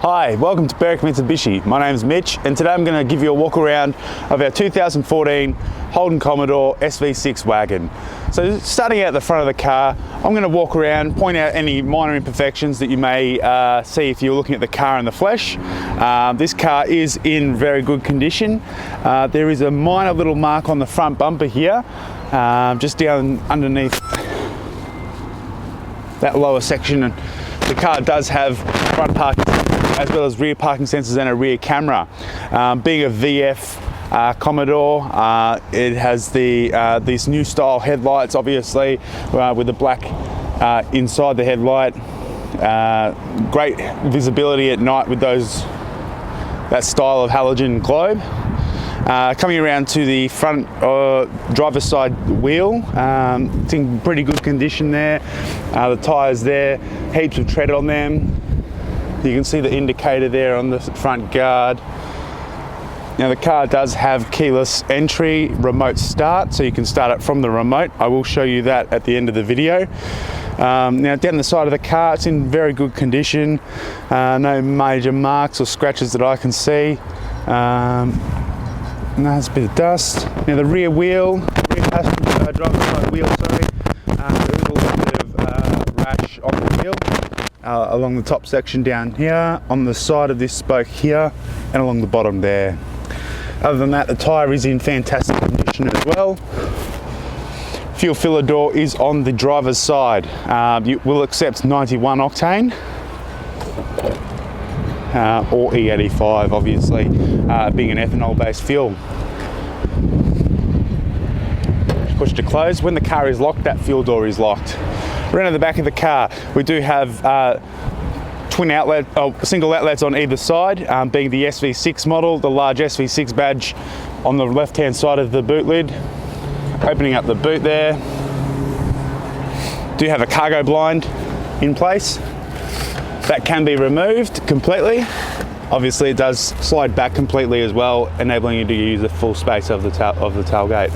Hi, welcome to Berwick Mitsubishi. My name is Mitch and today I'm going to give you a walk around of our 2014 Holden Commodore SV6 wagon. So starting out the front of the car, I'm going to walk around, point out any minor imperfections that you may see if you're looking at the car in the flesh. This car is in very good condition. There is a minor little mark on the front bumper here, just down underneath that lower section. And the car does have front parking as well as rear parking sensors and a rear camera. Being a VF Commodore, it has these new style headlights, obviously, with the black inside the headlight. Great visibility at night with that style of halogen globe. Coming around to the front driver's side wheel, it's in pretty good condition there. The tyres there, heaps of tread on them. You can see the indicator there on the front guard. Now the car does have keyless entry, remote start, so you can start it from the remote. I will show you that at the end of the video. Now down the side of the car, it's in very good condition. No major marks or scratches that I can see. There's a bit of dust. Now the rear wheel, rear passenger driver's side wheel, sorry. There is a little bit of rash on the wheel. Along the top section down here, on the side of this spoke here, and along the bottom there. Other than that, the tyre is in fantastic condition as well. Fuel filler door is on the driver's side. You will accept 91 octane or E85, obviously, being an ethanol based fuel. Push to close. When the car is locked, that fuel door is locked. Around at the back of the car, we do have single outlets on either side, being the SV6 model, the large SV6 badge on the left-hand side of the boot lid. Opening up the boot there. Do have a cargo blind in place. That can be removed completely. Obviously, it does slide back completely as well, enabling you to use the full space of the tailgate.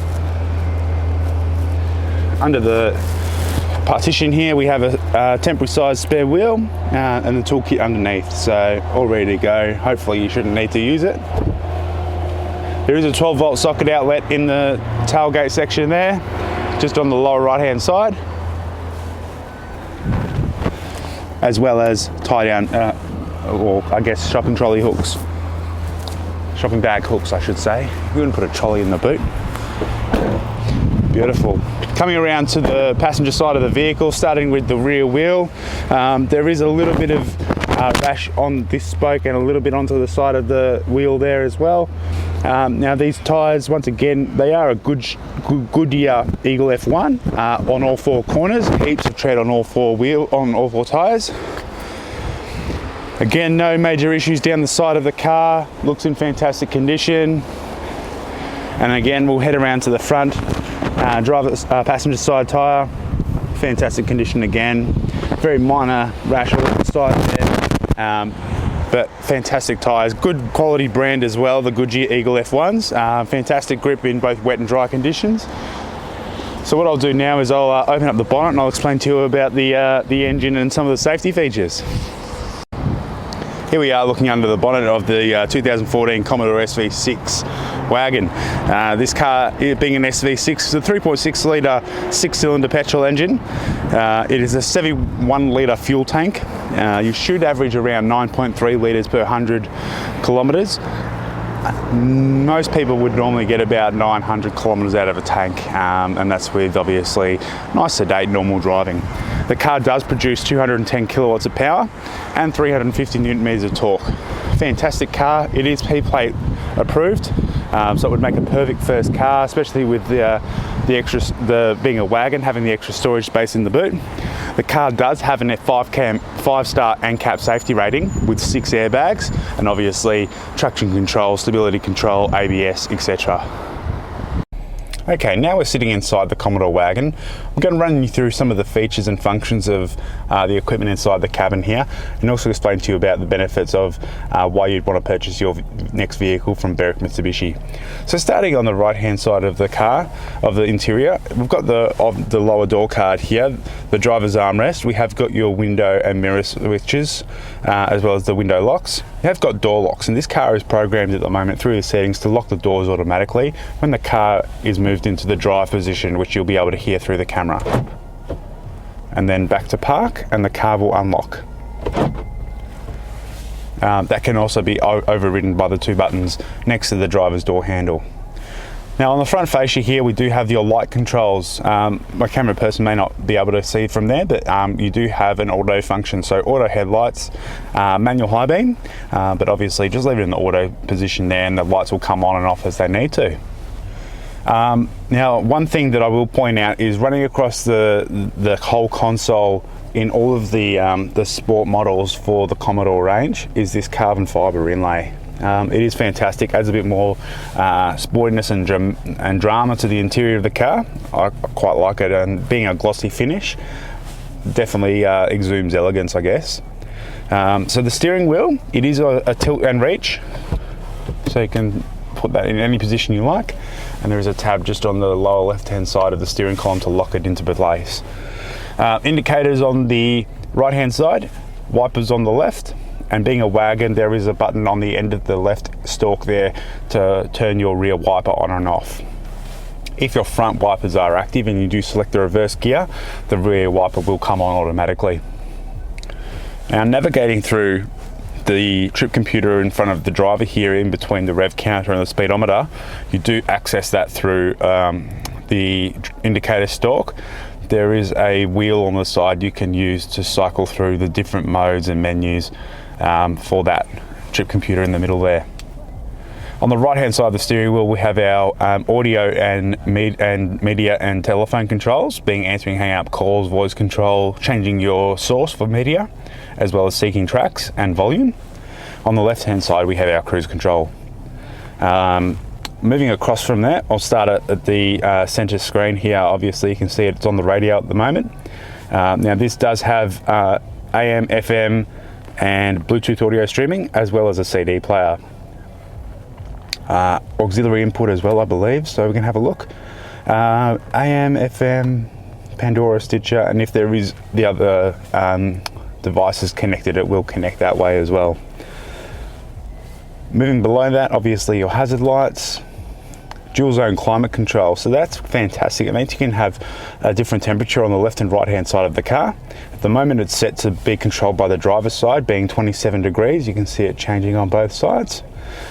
Under the partition here, we have a temporary size spare wheel and the toolkit underneath, so all ready to go. Hopefully you shouldn't need to use it. There is a 12-volt socket outlet in the tailgate section there, just on the lower right hand side, as well as tie down, or I guess shopping trolley hooks, shopping bag hooks I should say. We wouldn't put a trolley in the boot. Beautiful. Coming around to the passenger side of the vehicle, starting with the rear wheel, there is a little bit of rash on this spoke and a little bit onto the side of the wheel there as well. Now these tyres, once again, they are a Goodyear Eagle F1 on all four corners, heaps of tread on all four tyres. Again, no major issues down the side of the car, looks in fantastic condition. And again, we'll head around to the front. Passenger side tyre, fantastic condition again. Very minor rash on the side there, but fantastic tyres. Good quality brand as well, the Goodyear Eagle F1s. Fantastic grip in both wet and dry conditions. So what I'll do now is I'll open up the bonnet and I'll explain to you about the engine and some of the safety features. Here we are looking under the bonnet of the 2014 Commodore SV6 wagon. This car, being an SV6, is a 3.6 litre 6-cylinder petrol engine. It is a 71 litre fuel tank. You should average around 9.3 litres per 100 kilometres. Most people would normally get about 900 kilometres out of a tank, and that's with obviously nice sedate normal driving. The car does produce 210 kilowatts of power and 350 newton meters of torque. Fantastic car. It is P-plate approved, so it would make a perfect first car, especially with being a wagon, having the extra storage space in the boot. The car does have an 5-star ANCAP safety rating with 6 airbags, and obviously traction control, stability control, ABS, etc. Okay, now we're sitting inside the Commodore wagon. I'm going to run you through some of the features and functions of the equipment inside the cabin here, and also explain to you about the benefits of why you'd want to purchase your next vehicle from Berwick Mitsubishi. So starting on the right hand side of the car, of the interior, we've got the lower door card here, the driver's armrest. We have got your window and mirror switches, as well as the window locks. You have got door locks, and this car is programmed at the moment through the settings to lock the doors automatically when the car is moved into the drive position, which you'll be able to hear through the camera. And then back to park, and the car will unlock. That can also be overridden by the two buttons next to the driver's door handle. Now on the front fascia here, we do have your light controls. My camera person may not be able to see from there, but you do have an auto function. So auto headlights, manual high beam, but obviously just leave it in the auto position there and the lights will come on and off as they need to. Now one thing that I will point out is running across the whole console in all of the sport models for the Commodore range is this carbon fibre inlay. It is fantastic, adds a bit more sportiness and drama to the interior of the car. I quite like it, and being a glossy finish definitely exudes elegance, I guess. So the steering wheel, it is a tilt and reach, so you can put that in any position you like, and there is a tab just on the lower left hand side of the steering column to lock it into place. Indicators on the right hand side, wipers on the left, and being a wagon, there is a button on the end of the left stalk there to turn your rear wiper on and off. If your front wipers are active and you do select the reverse gear, the rear wiper will come on automatically. Now navigating through the trip computer in front of the driver here, in between the rev counter and the speedometer, you do access that through the indicator stalk. There is a wheel on the side you can use to cycle through the different modes and menus for that trip computer in the middle there. On the right hand side of the steering wheel, we have our audio and media and telephone controls, being answering hang-up calls, voice control, changing your source for media, as well as seeking tracks and volume. On the left hand side, we have our cruise control. Moving across from that, I'll start at the center screen here. Obviously you can see it's on the radio at the moment. Now this does have AM, FM and Bluetooth audio streaming, as well as a CD player. Auxiliary input as well, I believe, so we can have a look. AM, FM, Pandora, Stitcher, and if there is the other devices connected, it will connect that way as well. Moving below that, obviously your hazard lights, dual zone climate control, so that's fantastic. It means you can have a different temperature on the left and right hand side of the car. At the moment it's set to be controlled by the driver's side, being 27 degrees. You can see it changing on both sides.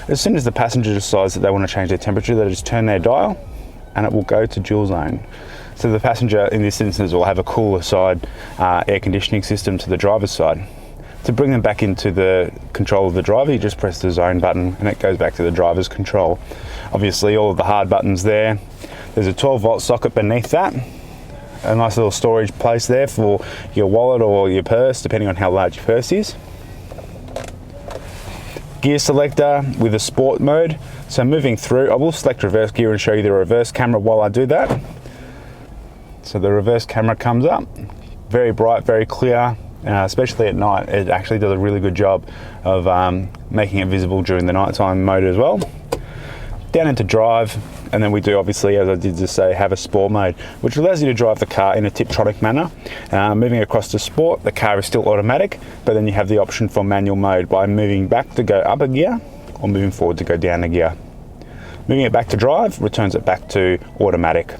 As soon as the passenger decides that they want to change their temperature, they just turn their dial and it will go to dual zone. So the passenger in this instance will have a cooler side air conditioning system to the driver's side. To bring them back into the control of the driver, you just press the zone button and it goes back to the driver's control. Obviously all of the hard buttons there. There's a 12-volt socket beneath that. A nice little storage place there for your wallet or your purse, depending on how large your purse is. Gear selector with a sport mode. So moving through, I will select reverse gear and show you the reverse camera while I do that. So the reverse camera comes up, very bright, very clear. Especially at night, it actually does a really good job of making it visible during the nighttime mode as well. Down into drive, and then we do obviously, as I did just say, have a sport mode, which allows you to drive the car in a Tiptronic manner. Moving across to sport, the car is still automatic, but then you have the option for manual mode by moving back to go up a gear or moving forward to go down a gear. Moving it back to drive returns it back to automatic.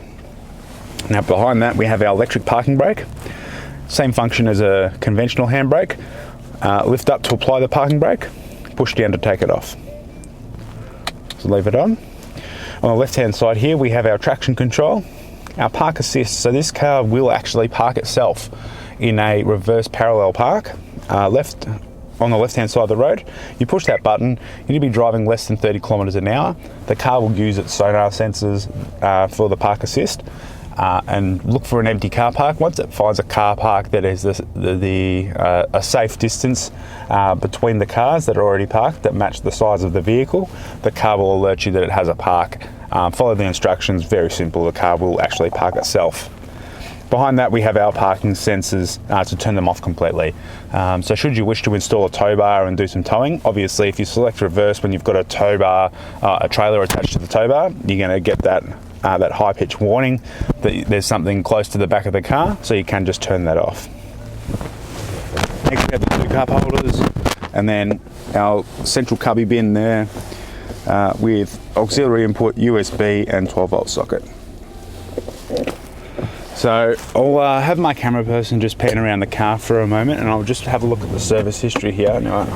Now behind that we have our electric parking brake. Same function as a conventional handbrake. Lift up to apply the parking brake, push down to take it off. So leave it on. On the left hand side here we have our traction control, our park assist. So this car will actually park itself in a reverse parallel park, on the left hand side of the road. You push that button, you need to be driving less than 30 kilometers an hour. The car will use its sonar sensors for the park assist. And look for an empty car park. Once it finds a car park that is a safe distance between the cars that are already parked that match the size of the vehicle, the car will alert you that it has a park follow the instructions, very simple, the car will actually park itself. Behind that we have our parking sensors to turn them off completely. So should you wish to install a tow bar and do some towing, obviously if you select reverse when you've got a tow bar, a trailer attached to the tow bar, you're going to get that high pitch warning that there's something close to the back of the car, so you can just turn that off. Next we have the two cup holders, and then our central cubby bin there with auxiliary input, USB and 12 volt socket. So I'll have my camera person just pan around the car for a moment, and I'll just have a look at the service history here. Now,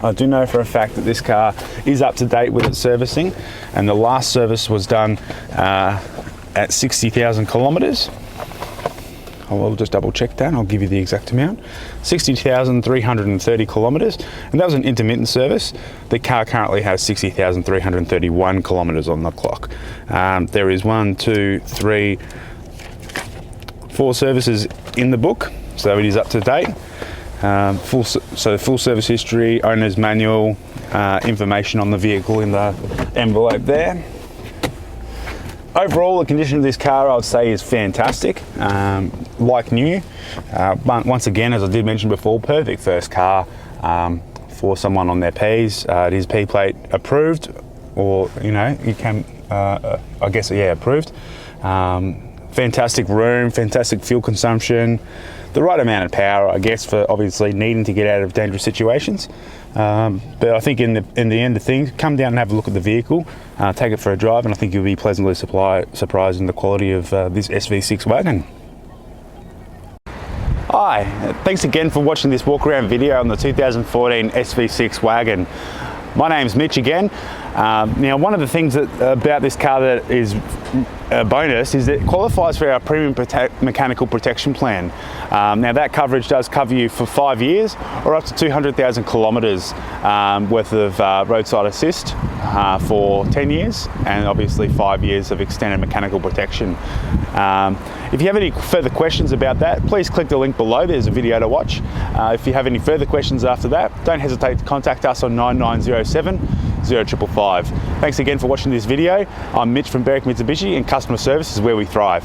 I do know for a fact that this car is up to date with its servicing, and the last service was done at 60,000 kilometres. I will just double check that, I'll give you the exact amount. 60,330 kilometres, and that was an intermittent service. The car currently has 60,331 kilometres on the clock. There is 4 services in the book, so it is up to date. Full service history, owner's manual, information on the vehicle in the envelope there. Overall, the condition of this car I would say is fantastic, like new. Once again, as I did mention before, perfect first car for someone on their Ps. It is P-plate approved, or you can, I guess, yeah, approved. Fantastic room, fantastic fuel consumption, the right amount of power, I guess, for obviously needing to get out of dangerous situations. But I think in the end of things, come down and have a look at the vehicle, take it for a drive, and I think you'll be pleasantly surprised in the quality of this SV6 wagon. Hi, thanks again for watching this walk around video on the 2014 SV6 wagon. My name's Mitch again. Now, one of the things about this car that is a bonus is that it qualifies for our premium mechanical protection plan. Now, that coverage does cover you for 5 years or up to 200,000 kilometres worth of roadside assist for 10 years, and obviously 5 years of extended mechanical protection. If you have any further questions about that, please click the link below. There's a video to watch. If you have any further questions after that, don't hesitate to contact us on 9907 0555. Thanks again for watching this video. I'm Mitch from Berwick Mitsubishi, and customer service is where we thrive.